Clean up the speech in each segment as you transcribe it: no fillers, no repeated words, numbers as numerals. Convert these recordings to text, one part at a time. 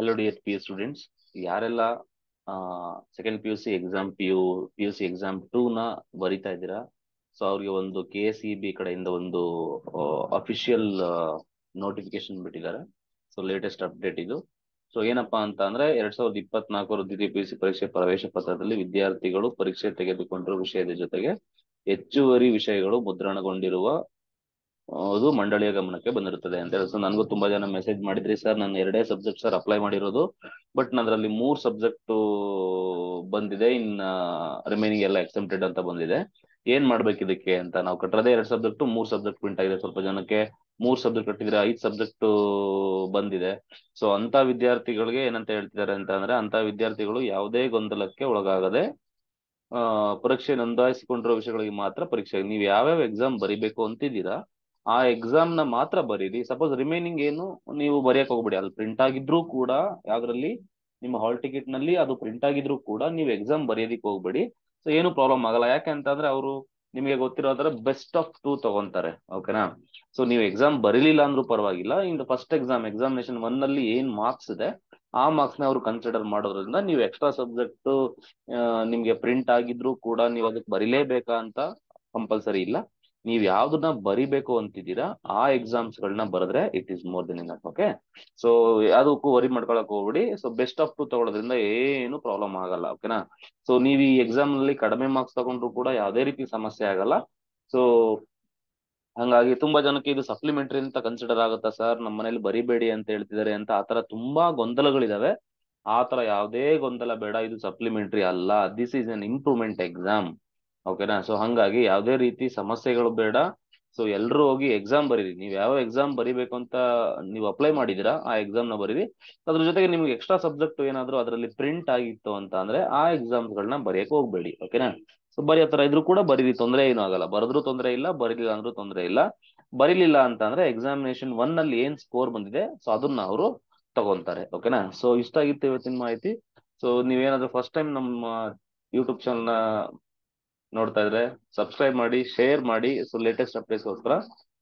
Hello dear P U students, ಯಾರೆಲ್ಲ second P U C exam P U C exam 2 ನ ಬರಿತಾ ಇದ್ದೀರಾ. So ಅವ್ರಿಗೆ ಒಂದು KSEB ಕಡೆಯಿಂದ ಒಂದು ಅಫಿಷಿಯಲ್ ನೋಟಿಫಿಕೇಶನ್ ಬಿಟ್ಟಿದ್ದಾರೆ. ಸೊ ಲೇಟೆಸ್ಟ್ ಅಪ್ಡೇಟ್ ಇದು. ಸೊ ಏನಪ್ಪಾ ಅಂತ ಅಂದ್ರೆ 2024 ದ್ವಿತೀಯ ಪಿ ಯು ಸಿ ಪರೀಕ್ಷೆ ಪ್ರವೇಶ ಪತ್ರದಲ್ಲಿ ವಿದ್ಯಾರ್ಥಿಗಳು ಪರೀಕ್ಷೆ ತೆಗೆದುಕೊಂಡಿರುವ ವಿಷಯದ ಜೊತೆಗೆ ಹೆಚ್ಚುವರಿ ವಿಷಯಗಳು ಮುದ್ರಣಗೊಂಡಿರುವ ಅದು ಮಂಡಳಿಯ ಗಮನಕ್ಕೆ ಬಂದಿರುತ್ತದೆ ಅಂತ ಹೇಳಿ. ಸೊ ನನಗೂ ತುಂಬಾ ಜನ ಮೆಸೇಜ್ ಮಾಡಿದ್ರಿ, ಸರ್ ನಾನು 2 ಸಬ್ಜೆಕ್ಟ್ ಸರ್ ಅಪ್ಲೈ ಮಾಡಿರೋದು, ಬಟ್ ಅದರಲ್ಲಿ 3 ಸಬ್ಜೆಕ್ಟ್ ಬಂದಿದೆ, ಇನ್ನ ರಿಮೈನಿಂಗ್ ಎಲ್ಲ ಎಕ್ಸೆಪ್ಟೆಡ್ ಅಂತ ಬಂದಿದೆ, ಏನ್ ಮಾಡ್ಬೇಕು ಇದಕ್ಕೆ ಅಂತ. ನಾವು ಕಟ್ಟಿರೋದೇ 2 ಸಬ್ಜೆಕ್ಟ್, 3 ಸಬ್ಜೆಕ್ಟ್ ಪ್ರಿಂಟ್ ಆಗಿದೆ. ಸ್ವಲ್ಪ ಜನಕ್ಕೆ 3 ಸಬ್ಜೆಕ್ಟ್ ಕಟ್ಟಿದ್ರೆ 5 ಸಬ್ಜೆಕ್ಟ್ ಬಂದಿದೆ. ಸೊ ಅಂತ ವಿದ್ಯಾರ್ಥಿಗಳಿಗೆ ಏನಂತ ಹೇಳ್ತಿದ್ದಾರೆ ಅಂತ ಅಂದ್ರೆ, ಅಂತ ವಿದ್ಯಾರ್ಥಿಗಳು ಯಾವುದೇ ಗೊಂದಲಕ್ಕೆ ಒಳಗಾಗದೆ ಪರೀಕ್ಷೆ ನೋಂದಾಯಿಸಿಕೊಂಡಿರೋ ವಿಷಯಗಳಿಗೆ ಮಾತ್ರ ಪರೀಕ್ಷೆ, ನೀವು ಯಾವ್ಯಾವ ಎಕ್ಸಾಮ್ ಬರಿಬೇಕು ಅಂತಿದ್ದೀರಾ ಆ ಎಕ್ಸಾಮ್ ನ ಮಾತ್ರ ಬರೀರಿ. ಸಪೋಸ್ ರಿಮೈನಿಂಗ್ ಏನು ನೀವು ಬರೆಯಕ್ ಹೋಗ್ಬೇಡಿ, ಅಲ್ಲಿ ಪ್ರಿಂಟ್ ಆಗಿದ್ರು ಕೂಡ, ಯಾವ್ದ್ರಲ್ಲಿ ನಿಮ್ಮ ಹಾಲ್ ಟಿಕೆಟ್ ನಲ್ಲಿ ಅದು ಪ್ರಿಂಟ್ ಆಗಿದ್ರು ಕೂಡ ನೀವು ಎಕ್ಸಾಮ್ ಬರೆಯೋದಿಕ್ ಹೋಗ್ಬೇಡಿ. ಸೊ ಏನು ಪ್ರಾಬ್ಲಮ್ ಆಗಲ್ಲ. ಯಾಕೆ ಅಂತಂದ್ರೆ ಅವರು ನಿಮಗೆ ಗೊತ್ತಿರೋದ್ರ ಬೆಸ್ಟ್ ಆಫ್ 2 ತಗೊಂತಾರೆ, ಓಕೆನಾ. ಸೊ ನೀವು ಎಕ್ಸಾಮ್ ಬರೀಲಿಲ್ಲ ಅಂದ್ರೂ ಪರವಾಗಿಲ್ಲ, ಇನ್ ಫಸ್ಟ್ ಎಕ್ಸಾಮಿನೇಷನ್ 1 ನಲ್ಲಿ ಏನ್ ಮಾರ್ಕ್ಸ್ ಇದೆ ಆ ಮಾರ್ಕ್ಸ್ ನ ಅವರು ಕನ್ಸಿಡರ್ ಮಾಡೋದ್ರಿಂದ ನೀವು ಎಕ್ಸ್ಟ್ರಾ ಸಬ್ಜೆಕ್ಟ್ ನಿಮ್ಗೆ ಪ್ರಿಂಟ್ ಆಗಿದ್ರು ಕೂಡ ನೀವು ಅದಕ್ಕೆ ಬರಿಲೇಬೇಕಾ ಅಂತ ಕಂಪಲ್ಸರಿ ಇಲ್ಲ. ನೀವ್ ಯಾವ್ದನ್ನ ಬರಿಬೇಕು ಅಂತಿದ್ದೀರಾ ಆ ಎಕ್ಸಾಮ್ಸ್ ಗಳನ್ನ ಬರೆದ್ರೆ it is more than enough. Okay, so ಯಾವ್ದಕ್ಕೂ ವರಿ ಮಾಡ್ಕೊಳಕ್ ಹೋಗ್ಬಿಡಿ. ಸೊ ಬೆಸ್ಟ್ ಆಫ್ 2 ತಗೊಳ್ಳೋದ್ರಿಂದ ಏನು ಪ್ರಾಬ್ಲಮ್ ಆಗಲ್ಲ, ಓಕೆನಾ. ಸೊ ನೀವು ಈ ಎಕ್ಸಾಮ್ ನಲ್ಲಿ ಕಡಿಮೆ ಮಾರ್ಕ್ಸ್ ತಗೊಂಡ್ರು ಕೂಡ ಯಾವುದೇ ರೀತಿ ಸಮಸ್ಯೆ ಆಗಲ್ಲ. ಸೊ ಹಂಗಾಗಿ ತುಂಬಾ ಜನಕ್ಕೆ ಇದು ಸಪ್ಲಿಮೆಂಟರಿ ಅಂತ ಕನ್ಸಿಡರ್ ಆಗುತ್ತಾ ಸರ್, ನಮ್ಮ ಮನೇಲಿ ಬರಿಬೇಡಿ ಅಂತ ಹೇಳ್ತಿದ್ದಾರೆ ಅಂತ, ಆತರ ತುಂಬಾ ಗೊಂದಲಗಳಿದಾವೆ. ಆತರ ಯಾವುದೇ ಗೊಂದಲ ಬೇಡ, ಇದು ಸಪ್ಲಿಮೆಂಟರಿ ಅಲ್ಲ, this is an improvement exam, ಓಕೆನಾ. ಸೊ ಹಂಗಾಗಿ ಯಾವುದೇ ರೀತಿ ಸಮಸ್ಯೆಗಳು ಬೇಡ. ಸೊ ಎಲ್ರು ಹೋಗಿ ಎಕ್ಸಾಮ್ ಬರೀರಿ. ನೀವು ಯಾವ ಎಕ್ಸಾಮ್ ಬರಿಬೇಕು ಅಂತ ನೀವು ಅಪ್ಲೈ ಮಾಡಿದೀರಾ ಆ ಎಕ್ಸಾಮ್ ನ ಬರೀರಿ. ಅದ್ರ ಜೊತೆಗೆ ನಿಮ್ಗೆ ಎಕ್ಸ್ಟ್ರಾ ಸಬ್ಜೆಕ್ಟ್ ಏನಾದ್ರು ಅದರಲ್ಲಿ ಪ್ರಿಂಟ್ ಆಗಿತ್ತು ಅಂತ ಅಂದ್ರೆ ಆ ಎಕ್ಸಾಮ್ಸ್ ಗಳನ್ನ ಬರೆಯಕ್ಕೆ ಹೋಗ್ಬೇಡಿ, ಓಕೆನಾ. ಸೊ ಬರೀ ಹತ್ರ ಇದ್ರು ಕೂಡ ಬರೀರಿ, ತೊಂದರೆ ಏನೂ ಆಗಲ್ಲ. ಬರೆದ್ರು ತೊಂದರೆ ಇಲ್ಲ, ಬರೀಲಿಲ್ಲ ಅಂದ್ರೂ ತೊಂದರೆ ಇಲ್ಲ. ಬರೀಲಿಲ್ಲ ಅಂತ ಅಂದ್ರೆ ಎಕ್ಸಾಮಿನೇಷನ್ 1 ನಲ್ಲಿ ಏನ್ ಸ್ಕೋರ್ ಬಂದಿದೆ ಸೊ ಅದನ್ನ ಅವರು ತಗೊಂತಾರೆ, ಓಕೆನಾ. ಸೊ ಇಷ್ಟ ಆಗಿತ್ತು ಇವತ್ತಿನ ಮಾಹಿತಿ. ಸೊ ನೀವೇನಾದ್ರೂ ಫಸ್ಟ್ ಟೈಮ್ ನಮ್ಮ ಯೂಟ್ಯೂಬ್ ಚಾನಲ್ ನೋಡ್ತಾ ಇದ್ರೆ ಸಬ್ಸ್ಕ್ರೈಬ್ ಮಾಡಿ, ಶೇರ್ ಮಾಡಿ. ಸೊ ಲೇಟೆಸ್ಟ್ ಅಪ್ಡೇಟ್ಸ್ಗೋಸ್ಕರ.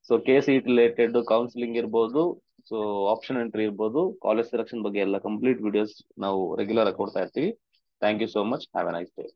ಸೊ KCET ರಿಲೇಟೆಡ್ ಕೌನ್ಸಿಲಿಂಗ್ ಇರ್ಬೋದು, ಸೊ ಆಪ್ಷನ್ ಎಂಟ್ರಿ ಇರ್ಬೋದು, ಕಾಲೇಜ್ ಸೆಲೆಕ್ಷನ್ ಬಗ್ಗೆ ಎಲ್ಲ ಕಂಪ್ಲೀಟ್ ವಿಡಿಯೋಸ್ ನಾವು ರೆಗ್ಯುಲರ್ ಆಗಿ ಕೊಡ್ತಾ ಇರ್ತೀವಿ. Thank you so much, have a nice day.